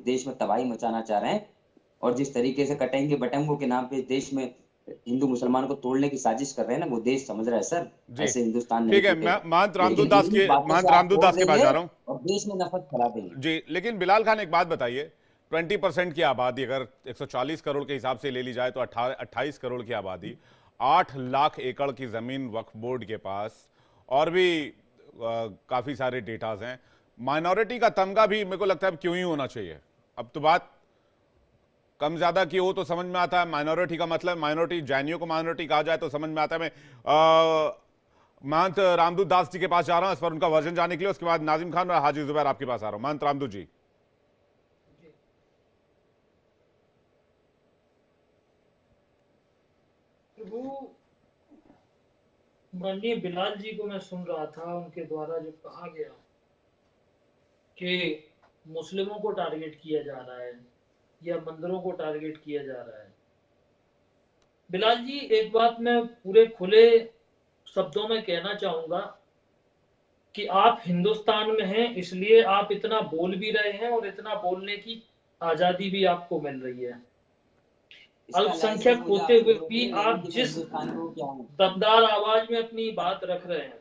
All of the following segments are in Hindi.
इस देश में तबाही मचाना चाह रहे हैं और जिस तरीके से कटेंगे बटेंगों के नाम पे इस देश में हिंदू मुसलमान को तोड़ने की साजिश कर रहे हैं ना, वो देश समझ रहा है सर। जी ऐसे हिंदुस्तान नहीं ठीक है, मैं टूटेगा। महंत लेकिन रामदूत दास इन्हीं के बातों से महंत आप रामदूत वोट दास के पास देंगे जा रहा हूं। और देश में नफरत फैला देंगे। जी, लेकिन बिलाल खान एक बात बताइए, 20% की आबादी अगर 140 करोड़ के हिसाब से ले ली जाए तो 28 करोड़ की आबादी, 8 लाख एकड़ की जमीन वक्फ बोर्ड के पास, और भी काफी सारे डेटाज हैं। माइनॉरिटी का तमगा भी मेरे को लगता है अब क्यों ही होना चाहिए। अब तो बात कम ज्यादा की हो तो समझ में आता है, माइनॉरिटी का मतलब माइनॉरिटी, जैनियों को माइनॉरिटी कहा जाए तो समझ में आता है। मैं महंत रामदूत दास जी के पास जा रहा हूं इस पर उनका वर्जन जानने के लिए, उसके बाद नाजिम खान और हाजी जुबैर आपके पास आ रहा हूं। महंत रामदूत जी। वो माननीय बिलाल जी को मैं सुन रहा था, उनके द्वारा जो कहा गया कि मुस्लिमों को टारगेट किया जा रहा है या मंदिरों को टारगेट किया जा रहा है। बिलाल जी, एक बात मैं पूरे खुले शब्दों में कहना चाहूंगा कि आप हिंदुस्तान में हैं, इसलिए आप इतना बोल भी रहे हैं और इतना बोलने की आजादी भी आपको मिल रही है। अल्पसंख्यक होते हुए भी आप जिस दमदार आवाज में अपनी बात रख रहे हैं,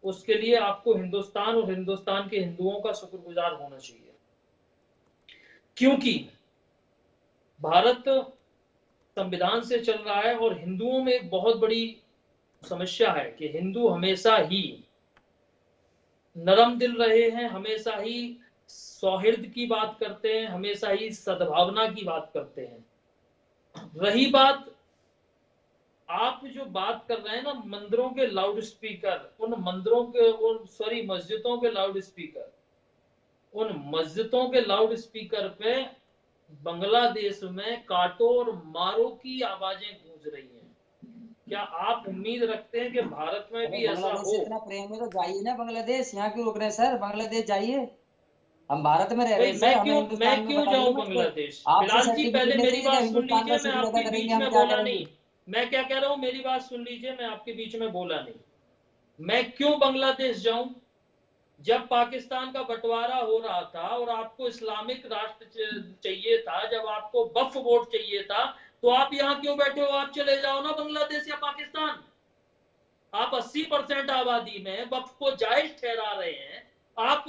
उसके लिए आपको हिंदुस्तान और हिंदुस्तान के हिंदुओं का शुक्रगुजार होना चाहिए। क्योंकि भारत संविधान से चल रहा है और हिंदुओं में एक बहुत बड़ी समस्या है कि हिंदू हमेशा ही नरम दिल रहे हैं, हमेशा ही सौहार्द की बात करते हैं, हमेशा ही सद्भावना की बात करते हैं। रही बात आप जो बात कर रहे हैं ना, मंदिरों के लाउड स्पीकर, उन मंदिरों के मस्जिदों के लाउड स्पीकर, उन मस्जिदों के लाउड स्पीकर पे बांग्लादेश में काटो और मारो की आवाजें गूंज रही हैं। क्या आप उम्मीद रखते हैं कि भारत में भी ऐसा हो? इतना प्रेम है तो जाइए ना बांग्लादेश, यहाँ क्यों रुक रहे हैं सर? बांग्लादेश जाइए, हम भारत में रह रहे हैं सर, हमें हिंदुस्तान में मैं क्यों बताइए जाऊं मत। बांग्लादेश? आपसे बिलाल जी, पहले सर्टिफिकेट मेरी लेके बात सुन हिंदुस्तान में लीजिए, मैं शुक्र अदा आपके करेंगे, बीच हम में क्या बोला करेंगे। नहीं। मैं क्या कह रहा हूं, मेरी बात सुन लीजिए, मैं आपके बीच में बोला नहीं। मैं क्यों बांग्लादेश जाऊं? जब पाकिस्तान का बंटवारा हो रहा था और आपको इस्लामिक राष्ट्र चाहिए था, जब आपको वक्फ बोर्ड चाहिए था, तो आप यहाँ क्यों बैठे हो? आप चले जाओ ना बांग्लादेश या पाकिस्तान। आप 80% आबादी में वक्फ को जायज ठहरा रहे हैं। आप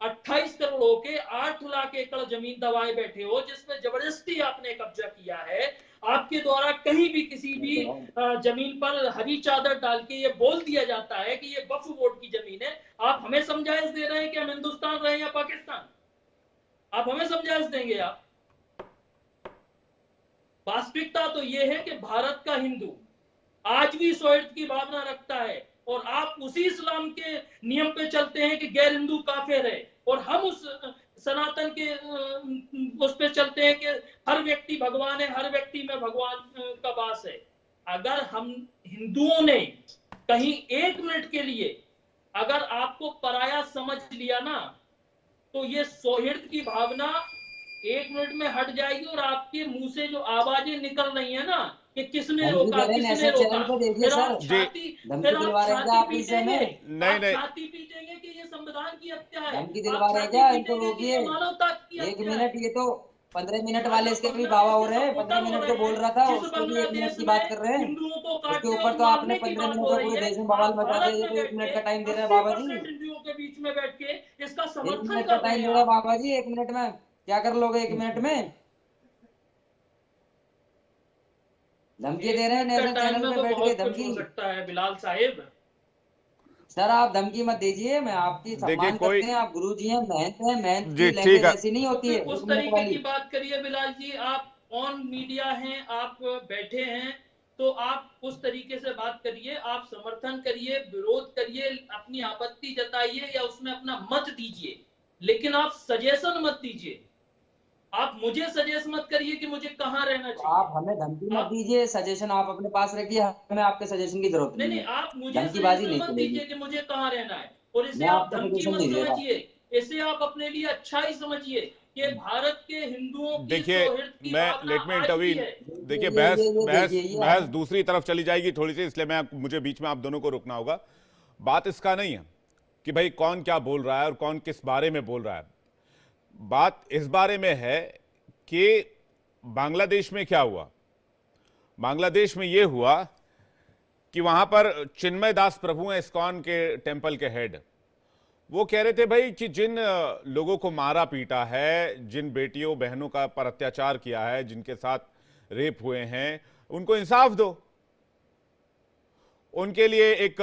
28 करोड़ के 8 लाख एकड़ जमीन दबाए बैठे हो, जिसमें जबरदस्ती आपने कब्जा किया है। आपके द्वारा कहीं भी किसी भी जमीन पर हरी चादर डाल के ये बोल दिया जाता है कि ये वक्फ बोर्ड की जमीन है। आप हमें समझाइश दे रहे हैं कि हम हिंदुस्तान रहे या पाकिस्तान? आप हमें समझाइश देंगे? आप वास्तविकता तो यह है कि भारत का हिंदू आज भी सौहार्द की भावना रखता है और आप उसी इस्लाम के नियम पे चलते हैं कि गैर हिंदू काफिर है, और हम उस सनातन के उस पे चलते हैं कि हर व्यक्ति भगवान है, हर व्यक्ति में भगवान का वास है। अगर हम हिंदुओं ने कहीं 1 मिनट के लिए अगर आपको पराया समझ लिया ना, तो ये सौहार्द की भावना 1 मिनट में हट जाएगी और आपके मुंह से जो आवाजें निकल रही है ना कि किसने रोका, किसने रोका, फिर आप छाती पीटेंगे, नहीं नहीं, छाती पीटेंगे कि ये संविधान की हत्या है। धमकी दिलवा रहे क्या? इनको रोकिए मानवता की 1 हत्या है। मिनट। ये तो 15 मिनट वाले इसके भी बाबा हो रहे हैं, 15 मिनट जो बोल रहा था जिस उसके भी 1 मिनट बांग्लादेश की बात में कर रहे हैं। हिंदुओं को उसके काटने ऊपर और तो आपने मारने की 15 बात मिनट हो में रही पूरे है। देश में बवाल आप मचा भारत दिया, ये में तो 1 बैठ मिनट के का टाइम दे रहे हैं बाबा जी। 80% हिंदुओं के बीच में बैठ के इसका 1 समर्थन मिनट का कर रहे टाइम हैं दे रहे हैं आप। बाबा जी, 1 मिनट में क्या कर लोगे? 1 मिनट में धमकी दे रहे हैं, 1 मिनट का नेशनल टाइम चैनल में पे तो बैठ के बहुत कुछ धमकी। हो सकता है बिलाल साहेब। सर आप धमकी मत दीजिए, मैं आपकी देखिए सम्मान कोई, करते हैं, आप गुरुजी हैं, मेहनत जी की ठीक लैंग्वेज है, ऐसी नहीं तो होती फिर है उस 1 मिनट तरीके वाली। की बात करिए बिलाल जी। आप ऑन मीडिया हैं, आप बैठे हैं, तो आप उस तरीके से बात करिए। आप समर्थन करिए, विरोध करिए, अपनी आपत्ति जताइए या उसमें अपना मत दीजिए, लेकिन आप सजेशन मत दीजिए। आप मुझे सजेस्ट मत करिए कि मुझे कहां रहना तो चाहिए। आप हमें धमकी मत आप दीजिए, सजेशन आप अपने पास रखिए, हमें आपके सजेशन की जरूरत नहीं नहीं नहीं, है। आप मुझे धमकीबाजी सजेशन नहीं मत चलेगी, दीजिए कि मुझे कहां रहना है, और इसे मैं आप आपको धमकी सजेशन मत नहीं दे रहा। समझिए। इसे आप अपने लिए अच्छा ही समझिए कि भारत के हिंदुओं की देखिए सौहार्द की मैं, भावना लेट मी आज भी इंटरवीन। है। देखिए ये बहस बहस देखिए, ये बहस हम दूसरी तरफ चली जाएगी थोड़ी सी, इसलिए मुझे बीच में आप दोनों को रोकना होगा। बात इसका नहीं है कि भाई कौन क्या बोल रहा है और कौन किस बारे में बोल रहा है। बात इस बारे में है कि बांग्लादेश में क्या हुआ। बांग्लादेश में यह हुआ कि वहां पर चिन्मय दास प्रभु हैं, इस्कॉन के टेंपल के हेड। वो कह रहे थे भाई कि जिन लोगों को मारा पीटा है, जिन बेटियों बहनों का पर अत्याचार किया है, जिनके साथ रेप हुए हैं, उनको इंसाफ दो। उनके लिए एक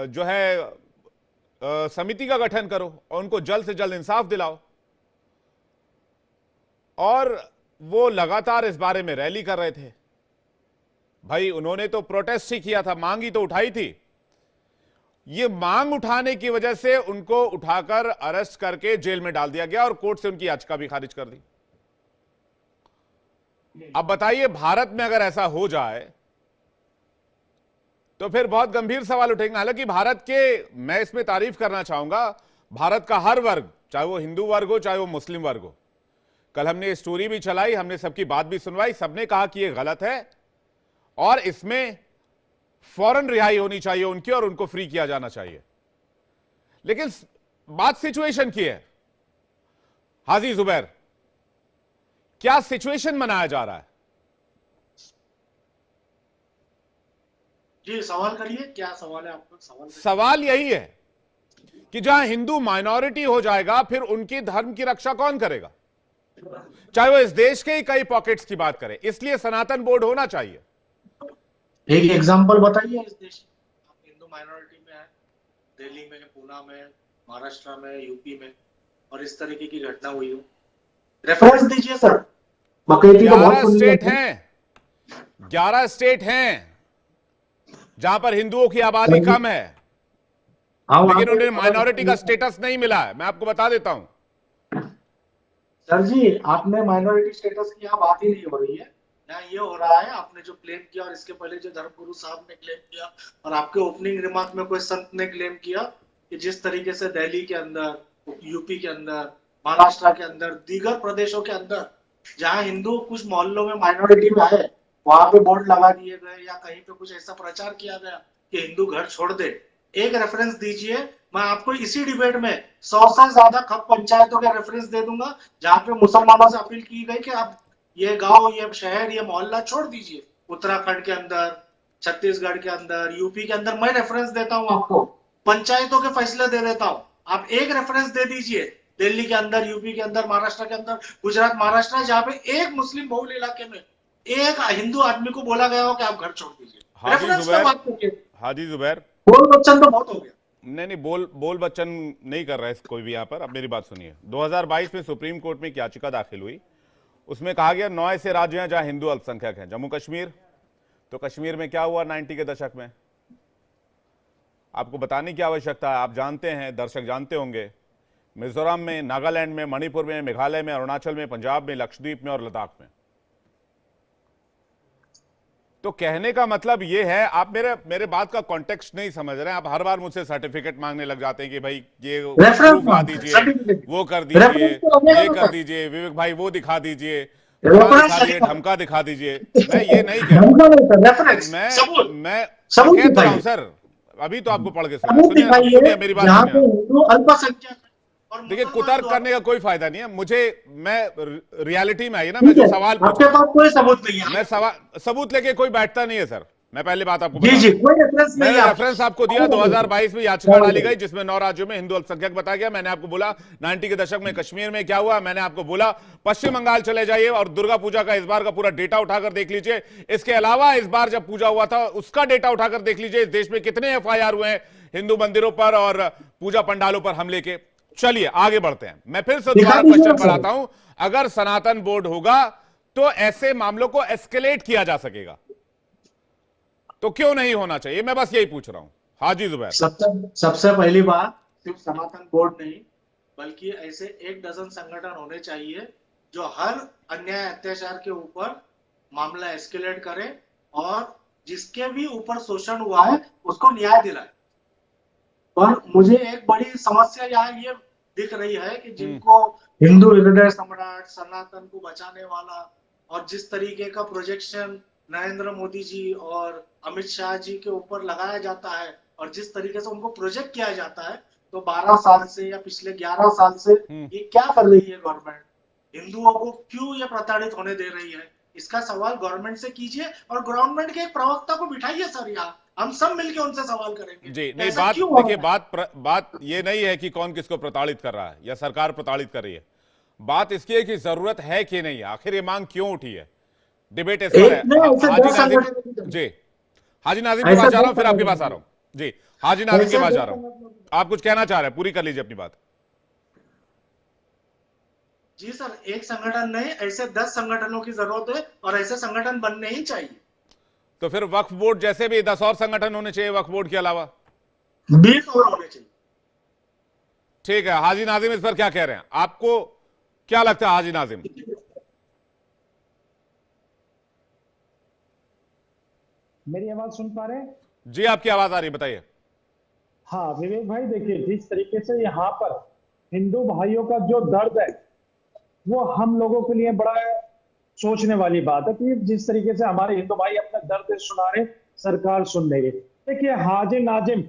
जो है समिति का गठन करो और उनको जल्द से जल्द इंसाफ दिलाओ। और वो लगातार इस बारे में रैली कर रहे थे। भाई उन्होंने तो प्रोटेस्ट ही किया था, मांग ही तो उठाई थी। ये मांग उठाने की वजह से उनको उठाकर अरेस्ट करके जेल में डाल दिया गया और कोर्ट से उनकी याचिका भी खारिज कर दी। अब बताइए, भारत में अगर ऐसा हो जाए तो फिर बहुत गंभीर सवाल उठेंगे। हालांकि भारत के, मैं इसमें तारीफ करना चाहूंगा, भारत का हर वर्ग, चाहे वो हिंदू वर्ग हो चाहे वो मुस्लिम वर्ग हो, कल हमने स्टोरी भी चलाई, हमने सबकी बात भी सुनवाई, सबने कहा कि ये गलत है और इसमें फौरन रिहाई होनी चाहिए उनकी और उनको फ्री किया जाना चाहिए। लेकिन बात सिचुएशन की है। हाजी जुबैर, क्या सिचुएशन बनाया जा रहा है? जी सवाल करिए, क्या सवाल है आपका? सवाल यही है कि जहां हिंदू माइनॉरिटी हो जाएगा फिर उनकी धर्म की रक्षा कौन करेगा, चाहे वो इस देश के ही कई पॉकेट्स की बात करें। इसलिए सनातन बोर्ड होना चाहिए। एक एग्जांपल बताइए इस देश में। आप हिंदू माइनॉरिटी में है, दिल्ली में, पूना में, महाराष्ट्र में, यूपी में, और इस तरीके की घटना हुई हो, रेफरेंस दीजिए सर। बकैती तो बहुत 11 स्टेट हैं, 11 स्टेट हैं जहां पर हिंदुओं की आबादी कम है, लेकिन उन्हें माइनॉरिटी का स्टेटस नहीं मिला है। मैं आपको बता देता हूं सर जी, आपने माइनॉरिटी स्टेटस की यहाँ बात ही नहीं हो रही है। यहाँ ये हो रहा है, आपने जो क्लेम किया और इसके पहले जो धर्मगुरु साहब ने क्लेम किया और आपके ओपनिंग रिमार्क में कोई संत ने क्लेम किया कि जिस तरीके से दिल्ली के अंदर, यूपी के अंदर, महाराष्ट्र के अंदर, दीगर प्रदेशों के अंदर जहाँ हिंदू कुछ मोहल्लों में माइनॉरिटी में आए, वहां पे बोर्ड लगा दिए गए या कहीं पे कुछ ऐसा प्रचार किया गया कि हिंदू घर छोड़ दे। एक रेफरेंस दीजिए, मैं आपको इसी डिबेट में 100 से ज्यादा खप पंचायतों के रेफरेंस दे दूंगा जहां पे मुसलमानों से अपील की गई कि आप ये गांव, ये शहर, ये मोहल्ला छोड़ दीजिए। उत्तराखंड के अंदर, छत्तीसगढ़ के अंदर, यूपी के अंदर, मैं रेफरेंस देता हूं आपको, पंचायतों के फैसले दे देता हूं। आप एक रेफरेंस दे दीजिए, दिल्ली के अंदर, यूपी के अंदर, महाराष्ट्र के अंदर, गुजरात, महाराष्ट्र, जहाँ पे एक मुस्लिम बहुल इलाके में एक हिंदू आदमी को बोला गया हो कि आप घर छोड़ दीजिए। रेफरेंस पे बात कीजिए। हाजी जुबैर, बोल बच्चन तो बहुत हो गया। नहीं, बोल बच्चन नहीं कर रहा है कोई भी यहां पर। अब मेरी बात सुनिए। 2022 में सुप्रीम कोर्ट में एक याचिका दाखिल हुई, उसमें कहा गया 9 ऐसे राज्य हैं जहां हिंदू अल्पसंख्यक हैं। जम्मू कश्मीर, तो कश्मीर में क्या हुआ 90 के दशक में, आपको बताने की आवश्यकता है, आप जानते हैं, दर्शक जानते होंगे। मिजोरम में, नागालैंड में, मणिपुर में, मेघालय में, अरुणाचल में, पंजाब में, लक्षद्वीप में और लद्दाख में। तो कहने का मतलब ये है, आप मेरे बात का कॉन्टेक्स्ट नहीं समझ रहे हैं। आप हर बार मुझसे सर्टिफिकेट मांगने लग जाते हैं कि भाई ये प्रूफ ला दीजिए, वो कर दीजिए, ये कर दीजिए, विवेक भाई वो दिखा दीजिए, दिखा दीजिए, ढमका दिखा दीजिए। मैं ये नहीं कह रहा, मैं कह तो रहा हूं सर, अभी तो आपको पढ़ के सुनिए मेरी बात सुनिए। देखिए, कुतर्क करने का कोई फायदा नहीं है मुझे। मैं रियलिटी में आई ना, मैं जो सवाल आपके पास कोई सबूत नहीं है। मैं सबूत लेके कोई बैठता नहीं है सर। मैं पहले बात आपको जी जी, कोई रेफरेंस नहीं है। रेफरेंस आपको दिया, 2022 में याचिका डाली गई जिसमें 9 राज्यों में हिंदू अल्पसंख्यक बताया गया। मैंने आपको बोला 90 के दशक में कश्मीर में क्या हुआ, मैंने आपको बोला पश्चिम बंगाल चले जाइए और दुर्गा पूजा का इस बार का पूरा डेटा उठाकर देख लीजिए। इसके अलावा इस बार जब पूजा हुआ था उसका डेटा उठाकर देख लीजिए, इस देश में कितने FIR हुए हैं हिंदू मंदिरों पर और पूजा पंडालों पर हमले के। चलिए आगे बढ़ते हैं। मैं फिर से दोबारा क्वेश्चन पर आता हूं, अगर सनातन बोर्ड होगा तो ऐसे मामलों को एस्केलेट किया जा सकेगा, तो क्यों नहीं होना चाहिए? मैं बस यही पूछ रहा हूं। हाजी जुबैर, सबसे पहली बात, सिर्फ सनातन बोर्ड नहीं बल्कि ऐसे 1 डजन संगठन होने चाहिए जो हर अन्याय अत्याचार के ऊपर मामला एस्केलेट करे और जिसके भी ऊपर शोषण हुआ है उसको न्याय दिलाए। और मुझे एक बड़ी समस्या यहाँ ये दिख रही है कि जिनको हिंदू हृदय सम्राट, सनातन को बचाने वाला, और जिस तरीके का प्रोजेक्शन नरेंद्र मोदी जी और अमित शाह जी के ऊपर लगाया जाता है और जिस तरीके से उनको प्रोजेक्ट किया जाता है, तो 12 साल से या पिछले 11 साल से ये क्या कर रही है गवर्नमेंट? हिंदुओं को क्यों ये प्रताड़ित होने दे रही है? इसका सवाल गवर्नमेंट से कीजिए और गवर्नमेंट के एक प्रवक्ता को बिठाइए सर, यहाँ हम सब मिलकर उनसे सवाल करेंगे। जी नहीं, ऐसा बात क्यों हो देखिए, रहा है? बात ये नहीं है कि कौन किसको प्रताड़ित कर रहा है या सरकार प्रताड़ित कर रही है। बात इसकी है कि जरूरत है कि नहीं, आखिर ये मांग क्यों उठी है। डिबेट इस पर है। हाजी नाजिम जी, हाजी नाजिम के पास जा रहा हूं, फिर आपके पास आ रहा हूं जी। हाजी नाजिम के पास जा रहा हूं, आप कुछ कहना चाह रहे हैं, पूरी कर लीजिए अपनी बात। जी सर, एक संगठन नहीं, ऐसे 10 संगठनों की जरूरत है और ऐसे संगठन बनने ही चाहिए। तो फिर वक्फ बोर्ड जैसे भी 10 और संगठन होने चाहिए वक्फ बोर्ड के अलावा, 20 और होने चाहिए। ठीक है। हाजी नाजिम इस पर क्या कह रहे हैं, आपको क्या लगता है हाजी नाजिम? मेरी आवाज सुन पा रहे हैं? जी आपकी आवाज आ रही है, बताइए। हाँ विवेक भाई, देखिए जिस तरीके से यहाँ पर हिंदू भाइयों का जो दर्द है वो हम लोगों के लिए बड़ा सोचने वाली बात है कि जिस तरीके से हमारे हिंदू भाई अपना दर्द सुना रहे, सरकार सुन रही है। देखिए हाजी नाजिम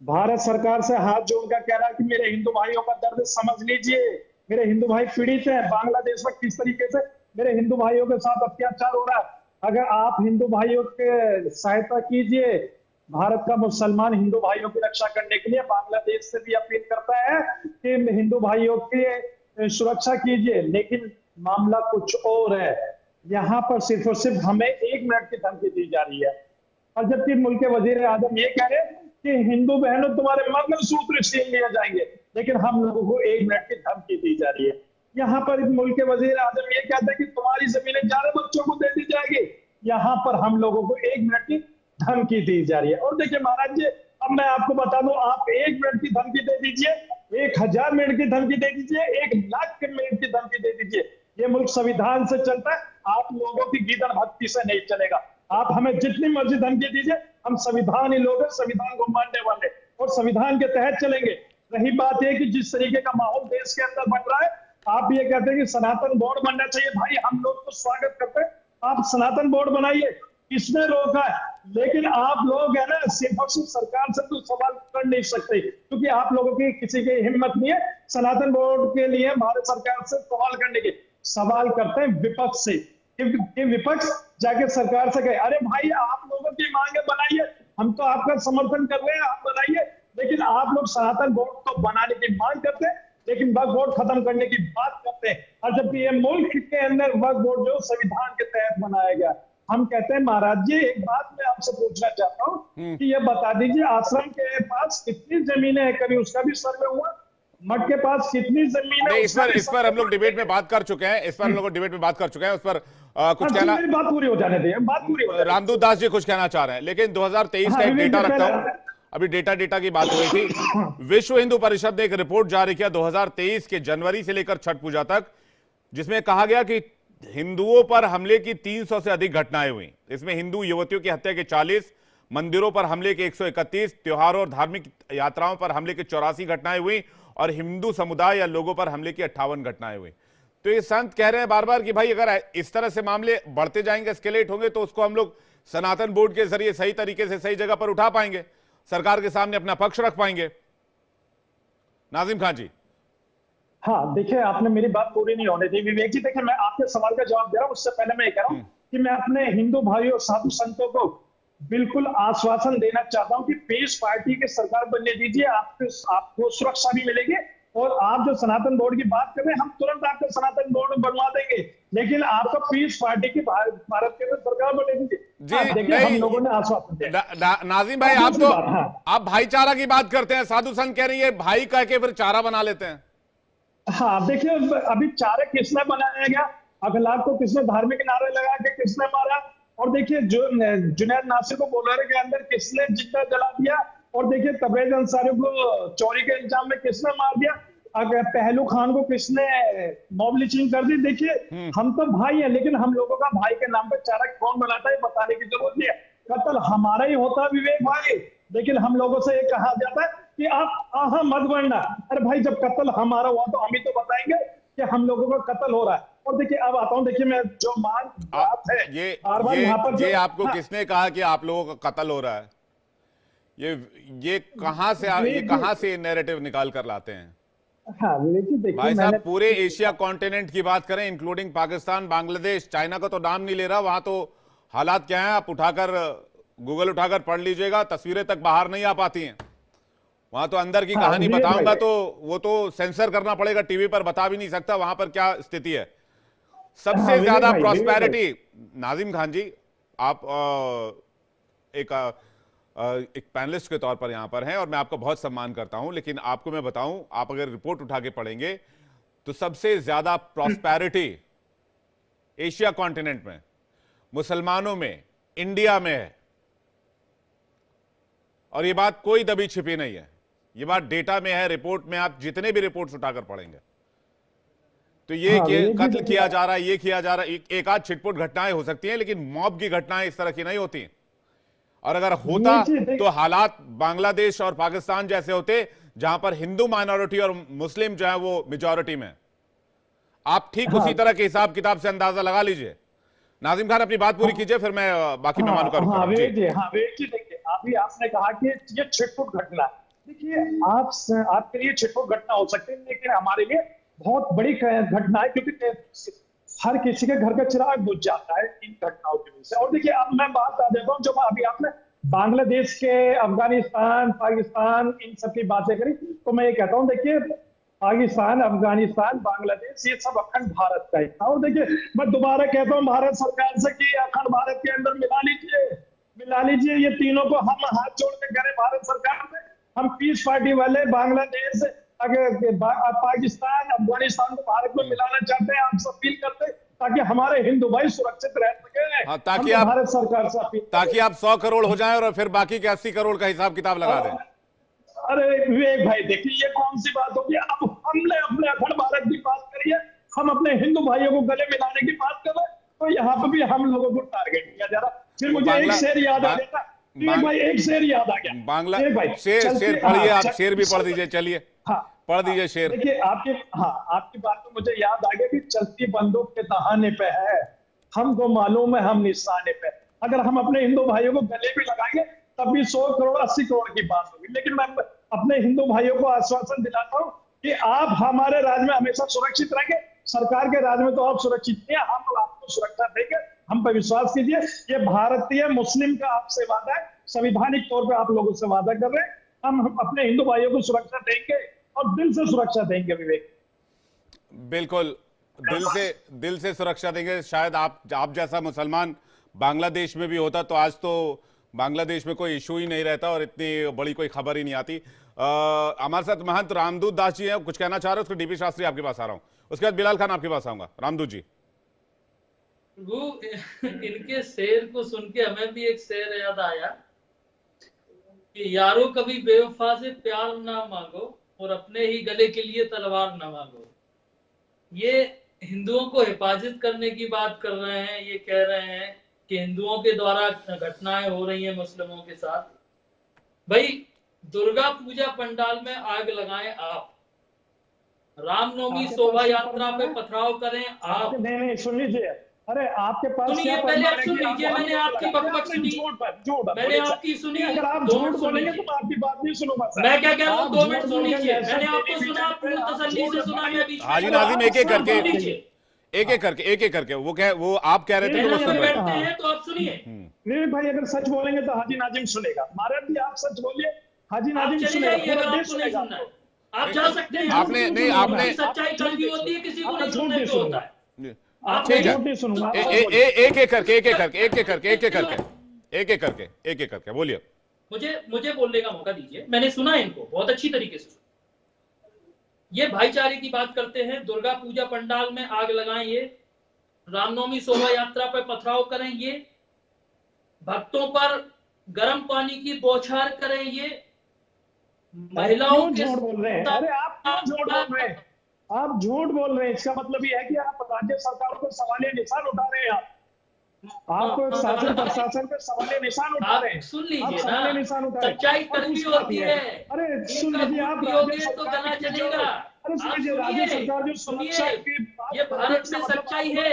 भारत सरकार से हाथ जोड़कर कह रहा है कि मेरे हिंदू भाइयों का दर्द समझ लीजिए, मेरे हिंदू भाई पीड़ित हैं, बांग्लादेश में किस तरीके से मेरे हिंदू भाइयों के साथ अत्याचार हो रहा है। अगर आप हिंदू भाइयों के सहायता कीजिए, भारत का मुसलमान हिंदू भाइयों की रक्षा करने के लिए बांग्लादेश से भी अपील करता है कि हिंदू भाइयों की सुरक्षा कीजिए, लेकिन मामला कुछ और है। यहाँ पर सिर्फ और सिर्फ हमें 1 मिनट की धमकी दी जा रही है, और जबकि मुल्क के वजीर आजम ये कह रहे हैं कि हिंदू बहनों तुम्हारे मंगलसूत्र छीन लिए जाएंगे, लेकिन हम लोगों को 1 मिनट की धमकी दी जा रही है। यहाँ पर मुल्क के वजीर आजम ये कहते हैं कि तुम्हारी जमीनें जाने बच्चों को दे दी जाएगी, यहाँ पर हम लोगों को 1 मिनट की धमकी दी जा रही है। और देखिए महाराज जी, अब मैं आपको बता दूं, आप 1 मिनट की धमकी दे दीजिए, 1000 मिनट की धमकी दे दीजिए, 1,00,000 मिनट की धमकी दे दीजिए, ये मुल्क संविधान से चलता है, आप लोगों की गीदड़ भक्ति से नहीं चलेगा। आप हमें जितनी मर्जी धमकी दीजिए, हम संविधान ही लोग हैं, संविधान को मानने वाले और संविधान के तहत चलेंगे। रही बात यह कि जिस तरीके का माहौल देश के अंदर बन रहा है, आप ये कहते हैं कि सनातन बोर्ड बनना चाहिए, भाई हम लोग तो स्वागत करते हैं, आप सनातन बोर्ड बनाइए, किसने रोका है? लेकिन आप लोग है ना, सिर्फ और सिर्फ सरकार से तो सवाल कर नहीं सकते, क्योंकि आप लोगों की किसी की हिम्मत नहीं है सनातन बोर्ड के लिए भारत सरकार से सवाल करने के। सवाल करते हैं विपक्ष से कि विपक्ष जाके सरकार से कहे, अरे भाई आप लोगों की मांगे बनाइए, हम तो आपका समर्थन कर रहे हैं, आप बनाइए। लेकिन आप लोग सनातन बोर्ड तो बनाने की मांग करते हैं, लेकिन वक्फ बोर्ड खत्म करने की बात करते हैं, और जबकि ये मुल्क के अंदर वक्फ बोर्ड जो संविधान के तहत बनाया गया। हम कहते हैं महाराज जी, एक बात मैं आपसे पूछना चाहता हूँ कि ये बता दीजिए, आश्रम के पास कितनी जमीनें हैं, कभी उसका भी सर्वे हुआ? मठ के पास कितनी जमीन है? इस पर हम लोग डिबेट में बात कर चुके हैं, इस पर हम लोग डिबेट में बात कर चुके हैं, उस पर कुछ कहना, मेरी बात पूरी हो जाने दें, बात पूरी हो जाने दें। रामदूत दास जी कुछ कहना चाह रहे हैं, लेकिन 2023 का एक डेटा रखता हूं, अभी डेटा की बात हुई थी। विश्व हिंदू परिषद ने एक रिपोर्ट जारी किया 2023 के जनवरी से लेकर छठ पूजा तक, जिसमें कहा गया कि हिंदुओं पर हमले की 300 से अधिक घटनाएं हुई। इसमें हिंदू युवतियों की हत्या के 40, मंदिरों पर हमले के 131, त्योहारों और धार्मिक यात्राओं पर हमले के 84 घटनाएं हुई, और हिंदू समुदाय या लोगों पर हमले की 58 घटनाएं हुई। तो ये संत कह रहे हैं बार बार कि भाई अगर इस तरह से मामले बढ़ते जाएंगे, एस्केलेट होंगे, तो उसको हम लोग सनातन बोर्ड के जरिए सही तरीके से सही जगह पर उठा पाएंगे, सरकार के सामने अपना पक्ष रख पाएंगे। नाजिम खान जी। हाँ देखिए, आपने मेरी बात पूरी नहीं होने दी विवेक जी। देखिए मैं आपके सवाल का जवाब दे रहा हूं, उससे पहले मैं ये कह रहा हूं कि मैं अपने हिंदू भाइयों साधु संतों को बिल्कुल आश्वासन देना चाहता हूं कि पीस पार्टी की सरकार बनने दीजिए, आपको सुरक्षा भी मिलेगी, और आप जो सनातन बोर्ड की बात कर रहे हैं, हम तुरंत आपको सनातन बोर्ड बनवा देंगे, लेकिन आपको पीस पार्टी की भारत के अंदर सरकार बनने दीजिए। देखिए हम लोगों ने आश्वासन दिया। नाजिम भाई, आप तो आप भाईचारा की बात करते हैं, साधु संत कह रही है भाई कह के फिर चारा बना लेते हैं। हाँ देखिए, अभी चारे किसने बनाया गया, अखलाक को किसने धार्मिक नारे लगा के किसने मारा, और देखिए जो जुनैद नासिर को बोलेरो के अंदर किसने जिंदा जला दिया, और देखिए तबरेज अंसारी को चोरी के इल्जाम में किसने मार दिया, अगर पहलू खान को किसने मॉब लिंचिंग कर दी। देखिए हम तो भाई हैं, लेकिन हम लोगों का भाई के नाम पे चारा कौन बनाता है बताने की जरूरत नहीं है। कत्ल हमारा ही होता है विवेक भाई, लेकिन हम लोगों से ये कहा जाता है कि आप आहा मत बढ़ना। अरे भाई जब कत्ल हमारा हुआ तो हम ही तो बताएंगे कि हम लोगों का कत्ल हो रहा है। और देखिए अब आता हूं, देखिए मैं जो बात है ये आपको किसने कहा कि आप लोगों का कत्ल हो रहा है? ये कहां से ये कहां से नैरेटिव निकाल कर लाते हैं? हाँ देखिए भाई साहब, पूरे एशिया कॉन्टिनेंट की बात करें, इंक्लूडिंग पाकिस्तान, बांग्लादेश, चाइना का तो नाम नहीं ले रहा, वहां तो हालात क्या हैं आप उठाकर गूगल उठाकर पढ़ लीजिएगा, तस्वीरें तक बाहर नहीं आ पाती हैं। वहां तो अंदर की कहानी बताऊंगा तो वो तो सेंसर करना पड़ेगा, टीवी पर बता भी नहीं सकता वहां पर क्या स्थिति है। सबसे ज्यादा प्रॉस्पेरिटी, नाजिम खान जी आप एक पैनलिस्ट के तौर पर यहां पर हैं और मैं आपका बहुत सम्मान करता हूं, लेकिन आपको मैं बताऊं, आप अगर रिपोर्ट उठा के पढ़ेंगे तो सबसे ज्यादा प्रॉस्पेरिटी एशिया कॉन्टिनेंट में, मुसलमानों में, इंडिया में है। और ये बात कोई दबी छिपी नहीं है, ये बात डेटा में है, रिपोर्ट में आप जितने भी रिपोर्ट्स उठाकर पढ़ेंगे तो ये कत्ल किया जा रहा है, ये किया जा रहा है। एक आध छिटपुट घटनाएं हो सकती हैं, लेकिन मॉब की घटनाएं इस तरह की नहीं होती। और अगर होता तो हालात बांग्लादेश और पाकिस्तान जैसे होते, जहां पर हिंदू माइनॉरिटी और मुस्लिम जो है वो मेजॉरिटी में। आप ठीक उसी तरह के हिसाब किताब से अंदाजा लगा लीजिए। नाजिम खान अपनी बात पूरी कीजिए, फिर मैं बाकी मेहमानों का रुख देखिए अभी आपने कहा कि ये छिटपुट घटना, देखिए आपके लिए छिटपुट घटना हो सकती है, लेकिन हमारे लिए बहुत बड़ी घटना है, क्योंकि हर किसी के घर का चिराग बुझ जाता है इन घटनाओं की वजह से। और देखिए अब मैं बात कर देता हूँ, जब अभी आपने बांग्लादेश के, अफगानिस्तान, पाकिस्तान, इन सब की बातें करी, तो मैं ये कहता हूँ देखिए पाकिस्तान, अफगानिस्तान, बांग्लादेश ये सब अखंड भारत का हिस्सा। और देखिए मैं दोबारा कहता हूँ भारत सरकार से कि अखंड भारत के अंदर मिला लीजिए ये तीनों को। हम हाथ जोड़ के करें भारत सरकार में, हम पीस पार्टी वाले बांग्लादेश, अगर पाकिस्तान, अफगानिस्तान को भारत में मिलाना चाहते हैं, आप अपील करते हैं ताकि हमारे हिंदू भाई सुरक्षित रह सके। हाँ, ताकि आप भारत सरकार से अपील, ताकि आप 100 करोड़ हो जाएं और फिर बाकी के 80 करोड़ का हिसाब किताब लगा दें। अरे विवेक भाई देखिए ये कौन सी बात होगी? अब हमने अपने अखंड भारत की बात करी है, हम अपने हिंदू भाइयों को गले मिलाने की बात कर रहे हैं, तो यहाँ पे भी हम लोगों को टारगेट किया जा रहा। फिर मुझे एक शेर याद आ गया, भाई एक शेर याद आ गया, बांग्ला शेर पढ़िए आप, शेर भी पढ़ दीजिए, चलिए पढ़ दीजिए शेर। देखिए आपकी बात तो मुझे याद आ गया कि चलती बंदूक के तहाने पे है, हमको मालूम है हम निशाने पे। अगर हम अपने हिंदू भाइयों को गले भी लगाएंगे तब भी 100 करोड़ 80 करोड़ की बात होगी। लेकिन मैं अपने हिंदू भाइयों को आश्वासन दिलाता हूँ कि आप हमारे राज्य में हमेशा सुरक्षित रहेंगे। सरकार के राज्य में तो आप सुरक्षित नहीं है, हम आपको सुरक्षा देंगे, हम पे विश्वास कीजिए। ये भारतीय मुस्लिम का आपसे वादा है, संवैधानिक तौर पे आप लोगों से वादा कर रहे हैं, हम अपने हिंदू भाइयों को सुरक्षा देंगे और दिल से सुरक्षा देंगे। विवेक बिल्कुल दिल से सुरक्षा देंगे। शायद आप जैसा मुसलमान बांग्लादेश में भी होता तो आज तो बांग्लादेश में कोई इशू ही नहीं रहता और इतनी बड़ी कोई खबर ही नहीं आती। हमारे साथ महंत रामदूत दास जी हैं, कुछ कहना चाह रहे हैं, उसको डीपी शास्त्री आपके पास आ रहा हूं, उसके बाद बिलाल खान आपके पास आऊंगा। रामदूत जी, वो इनके शेर को सुन के हमें भी एक शेर याद आया कि यारो कभी बेवफा से प्यार ना मांगो और अपने ही गले के लिए तलवार ना मांगो। ये हिंदुओं को हिफाजत करने की बात कर रहे हैं, ये कह रहे हैं कि हिंदुओं के द्वारा घटनाएं हो रही हैं मुस्लिमों के साथ। भाई दुर्गा पूजा पंडाल में आग लगाएं आप, रामनवमी शोभा यात्रा पे पथराव करें आप। नहीं सुन लीजिए, अरे आपके पास सुनिए, पहले आप सुन लीजिए, मैंने आपकी बकबक सुनी, मैंने आपकी सुनी। अगर आप झूठ बोलेंगे तो आपकी बात नहीं सुनूंगा। मैं क्या कह रहा हूँ, 2 मिनट सुन लीजिए, मैंने आपको सुना, पूरी तसल्ली से सुना। मैं बीच में हाजी नाजिम एक एक करके वो आप कह रहे थे तो वो सुन रहे हैं, तो आप सुनिए। नहीं भाई अगर सच बोलेंगे तो हाजी नाजिम सुनेगा। महाराज जी आप सच बोलिए, हाजी नाजिम सुनेगा। आप जा सकते हैं, आपने नहीं आपने सच्चाई कड़वी होती है, किसी को नहीं सुनने को होता है। ठीक है, एक एक करके बोलिए। मुझे बोलने का मौका दीजिए, मैंने सुना इनको बहुत अच्छी तरीके से। ये भाईचारे की बात करते हैं, दुर्गा पूजा पंडाल में आग लगाएं, ये रामनवमी शोभा यात्रा पर पथराव करें, ये भक्तों पर गर्म पानी की बौछार करें, ये महिलाओं के झूठ बोल रहे हैं। अरे आप क्यों झूठ बोल रहे हैं? आप झूठ बोल रहे हैं, इसका मतलब ये है कि आप राज्य सरकार पर सवालिया निशान उठा रहे हैं। आप शासन प्रशासन पे सवालिया निशान उठा रहे हैं। सुन लीजिए ना, सच्चाई कड़वी होती है। अरे सुन लीजिए, आप तो गला चलेगा। अरे सुन लीजिए, राज्य सरकार जो सुरक्षा की ये भारत में सच्चाई है,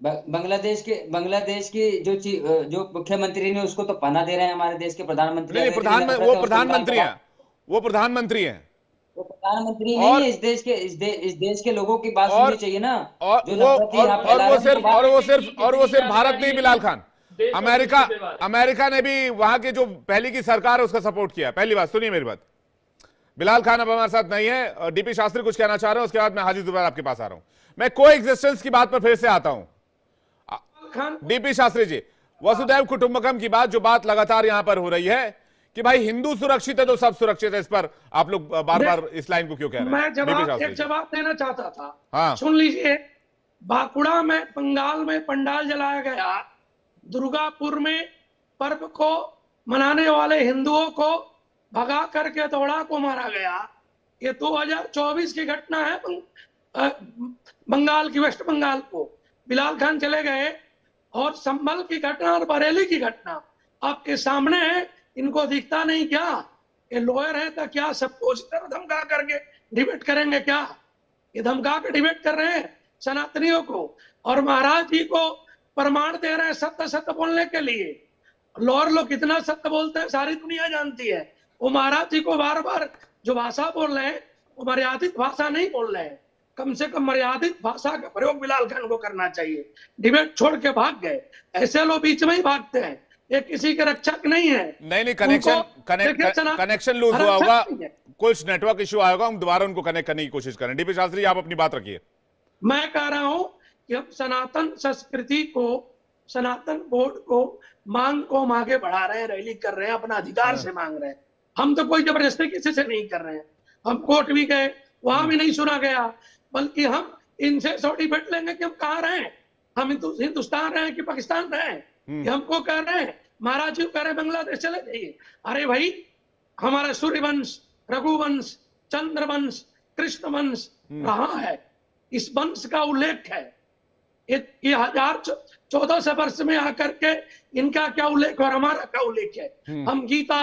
बांग्लादेश की जो मुख्यमंत्री ने उसको तो पनाह दे रहे हैं हमारे देश के प्रधानमंत्री। नहीं, अगर इतनी नफरत वो है उससे प्रधानमंत्री इमरान हैं, वो प्रधानमंत्री हैं। वो प्रधानमंत्री नहीं और है इस देश के लोगों की बात और सुननी चाहिए ना। और जो वो नफरत ही यहाँ और फैला वो रहे हैं सिर्फ उनको बात और वो सिर्फ भारत नहीं, बिलाल जानकारी खान, देश और अमेरिका विश्व के बारे में। अमेरिका ने भी वहां की जो पहली की सरकार है उसका सपोर्ट किया। पहली बात सुनिए मेरी बात, बिलाल खान अब हमारे साथ नहीं है, डीपी शास्त्री कुछ कहना चाह रहे हैं, उसके बाद मैं हाजी जुबैर आपके पास आ रहा हूं। मैं को एग्जिस्टेंस की बात पर फिर से आता हूं। डीपी शास्त्री जी, वसुधैव कुटुंबकम की बात, जो बात लगातार यहां पर हो रही है कि भाई हिंदू सुरक्षित है तो सब सुरक्षित है, इस पर आप लोग बार बार इस लाइन को क्यों कह रहे हैं? मैं एक जवाब देना चाहता था। हाँ। सुन लीजिए, बांकुड़ा में बंगाल में पंडाल जलाया गया, दुर्गापुर में पर्व को मनाने वाले हिंदुओं को भगा करके दौड़ा को मारा गया। ये 2024 की घटना है बंगाल की, वेस्ट बंगाल को बिलाल खान चले गए। और संभल की घटना और बरेली की घटना आपके सामने है, इनको दिखता नहीं क्या? ये लॉयर है तो क्या सबको उसी तरह धमका करके डिबेट करेंगे क्या? ये धमका के डिबेट कर रहे हैं सनातनियों को, और महाराज जी को प्रमाण दे रहे हैं सत्य सत्य बोलने के लिए। लॉयर लोग कितना सत्य बोलते हैं सारी दुनिया जानती है। वो महाराज जी को बार बार जो भाषा बोल रहे हैं वो मर्यादित भाषा नहीं बोल रहे हैं। कम से कम मर्यादित भाषा का प्रयोग बिलाल खान को करना चाहिए। डिबेट छोड़ के भाग गए, ऐसे लोग बीच में ही भागते हैं, ये किसी के रक्षक नहीं है। नहीं, कनेक्शन लूज हुआ होगा, कुछ नेटवर्क इश्यू आएगा, हम दोबारा उनको कनेक्ट करने की कोशिश करें। डीपी शास्त्री आप अपनी बात रखिए। मैं कह रहा हूं कि हम सनातन संस्कृति को, सनातन बोर्ड को मांग को हम आगे बढ़ा रहे हैं, रैली कर रहे हैं, अपना अधिकार से मांग रहे हैं। हम तो कोई जबरदस्ती किसी से नहीं कर रहे हैं। हम कोर्ट भी गए, वहां भी नहीं सुना गया, बल्कि हम इनसे सर्टिफिकेट लेंगे कि हम कहाँ रहे, हम हिंदुस्तान रहे कि पाकिस्तान रहे। ये हमको कह रहे हैं, महाराज जी कह रहे बांग्लादेश चले जाइए। अरे भाई, हमारा सूर्यवंश, रघुवंश, चंद्रवंश, कृष्ण वंश कहाँ है? इस वंश का उल्लेख है। ये 1400 वर्ष में आकर के इनका क्या उल्लेख और हमारा क्या उल्लेख है? हम गीता,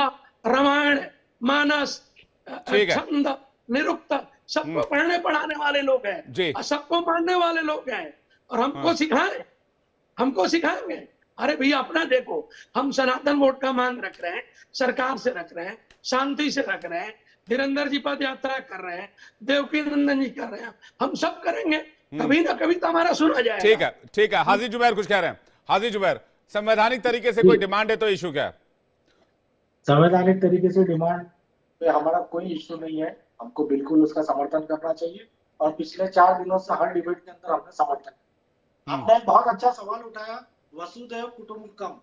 रामायण, मानस, छंद, निरुक्त सबको पढ़ने पढ़ाने वाले लोग हैं, सबको मानने वाले लोग हैं, और हमको सिखाएंगे। अरे भैया अपना देखो, हम सनातन बोर्ड का मांग रख रहे हैं, सरकार से रख रहे हैं, शांति से रख रहे हैं, धीरेन्द्र जी पद यात्रा कर रहे हैं, देवकी नंदन जी कर रहे हैं, हम सब करेंगे, कभी ना कभी तो हमारा सुना जाएगा। ठीक है। हाजी जुबैर कुछ कह रहे हैं। हाजी जुबैर, संवैधानिक तरीके से कोई डिमांड है तो इशू क्या है? संवैधानिक तरीके से डिमांड पे हमारा कोई इश्यू नहीं है, हमको बिल्कुल उसका समर्थन करना चाहिए, और पिछले 4 दिनों से हर डिबेट के अंदर हमने समर्थन। आपने एक बहुत अच्छा सवाल उठाया, वसुधैव कुटुंबकम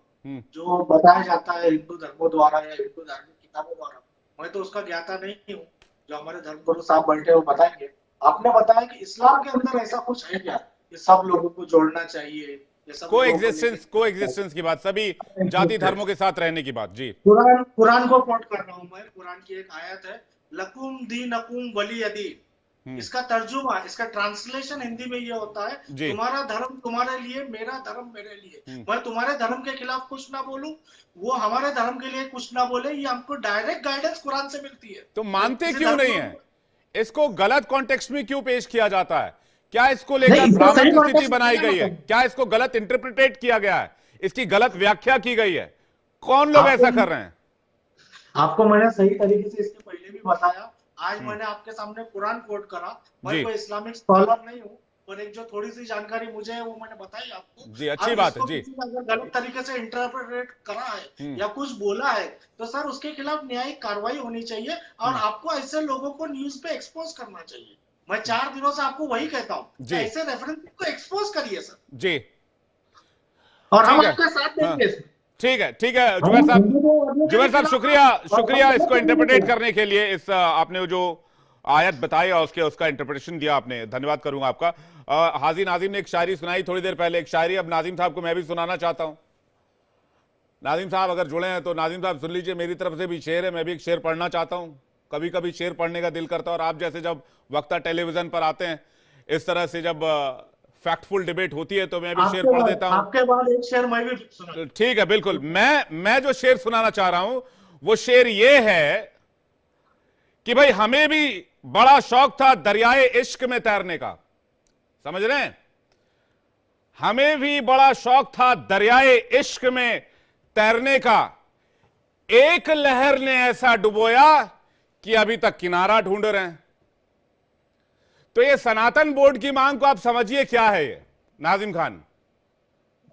जो बताया जाता है हिंदू धर्मों द्वारा या हिंदू धार्मिक किताबों द्वारा, मैं तो उसका ज्ञाता नहीं हूँ, जो हमारे धर्मगुरु साहब बैठे वो बताएंगे। आपने बताया कि इस्लाम के अंदर ऐसा कुछ है क्या कि सब लोगों को जोड़ना चाहिए? को एग्जिस्टेंस की बात, सभी जाति धर्मों के साथ रहने की बात। जी, कुरान को कोट कर रहा हूं मैं। कुरान की एक आयत है, लकुम दीनकुम वलियदी। इसका तर्जुमा, इसका ट्रांसलेशन हिंदी में ये होता है, तुम्हारा धर्म तुम्हारे लिए, मेरा धर्म मेरे लिए। मैं तुम्हारे धर्म के खिलाफ कुछ ना बोलूं, वो हमारे धर्म के लिए कुछ ना बोले, ये हमको डायरेक्ट गाइडेंस कुरान से मिलती है। तो मानते क्यों नहीं है? इसको गलत कॉन्टेक्स्ट में क्यों पेश किया जाता है? क्या इसको लेकर भ्रामक स्थिति बनाई गई है? क्या इसको गलत इंटरप्रिटेट किया गया है? इसकी गलत व्याख्या की गई है? कौन लोग ऐसा कर रहे हैं? आपको मैंने सही तरीके से इसके पहले भी बताया, आज मैंने आपके सामने कुरान कोट करा। मैं कोई इस्लामिक स्कॉलर नहीं हूँ, पर एक जो थोड़ी सी जानकारी मुझे है वो मैंने बताई आपको। जी, अच्छी बात है। जी, अगर गलत तरीके से इंटरप्रेट करा है या कुछ बोला है तो सर उसके खिलाफ न्यायिक कार्रवाई होनी चाहिए, और आपको ऐसे लोगों को न्यूज पे एक्सपोज करना चाहिए। मैं 4 दिनों से आपको वही कहता हूँ, ऐसे रेफरेंस को एक्सपोज करिए सर जी, और हम आपके साथ देंगे। ठीक है जुबैर साहब शुक्रिया इसको इंटरप्रेट करने के लिए। इस आपने जो आयत बताई और उसका इंटरप्रिटेशन दिया आपने, धन्यवाद करूंगा आपका। हाजी नाजिम ने एक शायरी सुनाई थोड़ी देर पहले, एक शायरी अब नाजिम साहब को मैं भी सुनाना चाहता हूं। नाजिम साहब अगर जुड़े हैं तो नाजिम साहब सुन लीजिए, मेरी तरफ से भी शेर है, मैं भी एक शेर पढ़ना चाहता हूं। कभी कभी शेर पढ़ने का दिल करता है, और आप जैसे जब वक्ता टेलीविजन पर आते हैं, इस तरह से जब फैक्टफुल डिबेट होती है तो मैं भी शेर पढ़ देता हूं। आपके बाद एक शेर मैं भी सुना। ठीक है, बिल्कुल। मैं जो शेर सुनाना चाह रहा हूं वो शेर ये है कि भाई हमें भी बड़ा शौक था दरियाए इश्क में तैरने का, समझ रहे हैं? हमें भी बड़ा शौक था दरियाए इश्क में तैरने का, एक लहर ने ऐसा डुबोया कि अभी तक किनारा ढूंढ रहे हैं। तो ये सनातन बोर्ड की मांग को आप समझिए क्या है ये नाजिम खान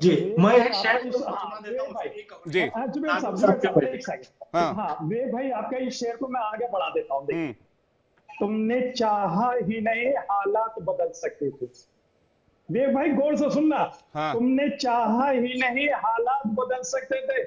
जी। मैं एक शेर सुना देता हूँ जी। हाँ विवेक भाई, आपका इस शेर को मैं आगे बढ़ा देता हूँ। देखिए, तुमने चाहा ही नहीं हालात बदल सकते थे। विवेक भाई गौर से सुनना। हाँ। तुमने चाहा ही नहीं हालात बदल सकते थे,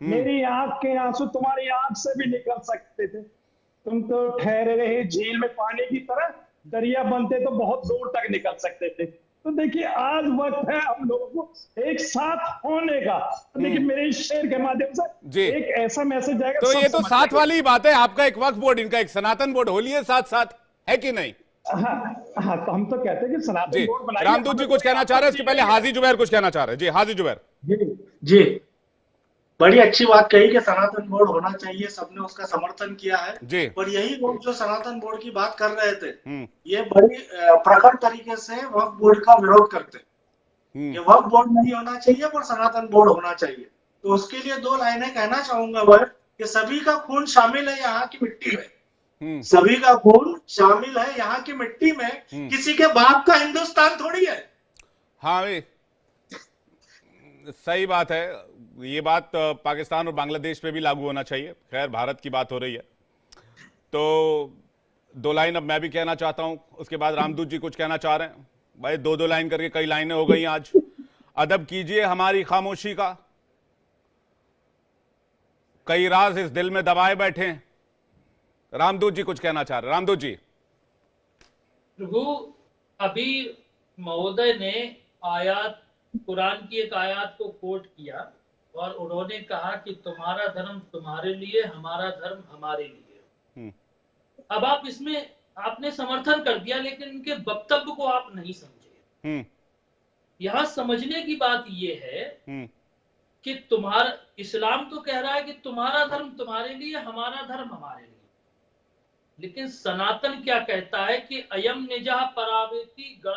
मेरी आंख के आंसू तुम्हारी आंख से भी निकल सकते थे। तुम तो ठहरे रहे झील में पानी की तरह, दरिया बनते तो बहुत दूर तक निकल सकते थे। तो देखिए आज वक्त है हम लोगों को एक साथ होने का। तो देखिए मेरे इस शेर के माध्यम से एक ऐसा मैसेज जाएगा। तो ये तो साथ वाली ही बात है, आपका एक वक्फ बोर्ड, इनका एक सनातन बोर्ड, होली है साथ साथ, है कि नहीं? हाँ, तो हम तो कहते हैं कि सनातन बोर्ड बनाइए। रामदूत जी कुछ कहना चाह रहे हैं, इसके पहले हाजी जुबैर कुछ कहना चाह रहे हैं। जी हाजी जुबैर। जी, बड़ी अच्छी बात कही कि सनातन बोर्ड होना चाहिए, सबने उसका समर्थन किया है जी। और यही लोग जो सनातन बोर्ड की बात कर रहे थे, ये बड़ी प्रखर तरीके से वक्फ बोर्ड का विरोध करते कि वक्फ बोर्ड नहीं होना चाहिए पर सनातन बोर्ड होना चाहिए। तो उसके लिए 2 लाइनें कहना चाहूंगा मैं कि सभी का खून शामिल है यहाँ की मिट्टी में, सभी का खून शामिल है यहाँ की मिट्टी में, किसी के बाप का हिंदुस्तान थोड़ी है। हाँ भाई सही बात है, ये बात पाकिस्तान और बांग्लादेश पे भी लागू होना चाहिए। खैर भारत की बात हो रही है तो 2 लाइन अब मैं भी कहना चाहता हूं, उसके बाद रामदूत जी कुछ कहना चाह रहे हैं। भाई 2-2 लाइन करके कई लाइनें हो गई आज। अदब कीजिए हमारी खामोशी का, कई राज इस दिल में दबाए बैठे हैं। रामदूत जी कुछ कहना चाह रहे हैं। रामदूत जी। प्रभु अभी महोदय ने आयात, कुरान की एक आयत को कोट किया और उन्होंने कहा कि तुम्हारा धर्म तुम्हारे लिए, हमारा धर्म हमारे लिए। अब आप इसमें आपने समर्थन कर दिया लेकिन इनके वक्तव्य को आप नहीं समझे। यहां समझने की बात यह है कि तुम्हारा इस्लाम तो कह रहा है कि तुम्हारा धर्म तुम्हारे लिए, हमारा धर्म हमारे लिए, लेकिन सनातन क्या कहता है कि अयम निजः परावेति गण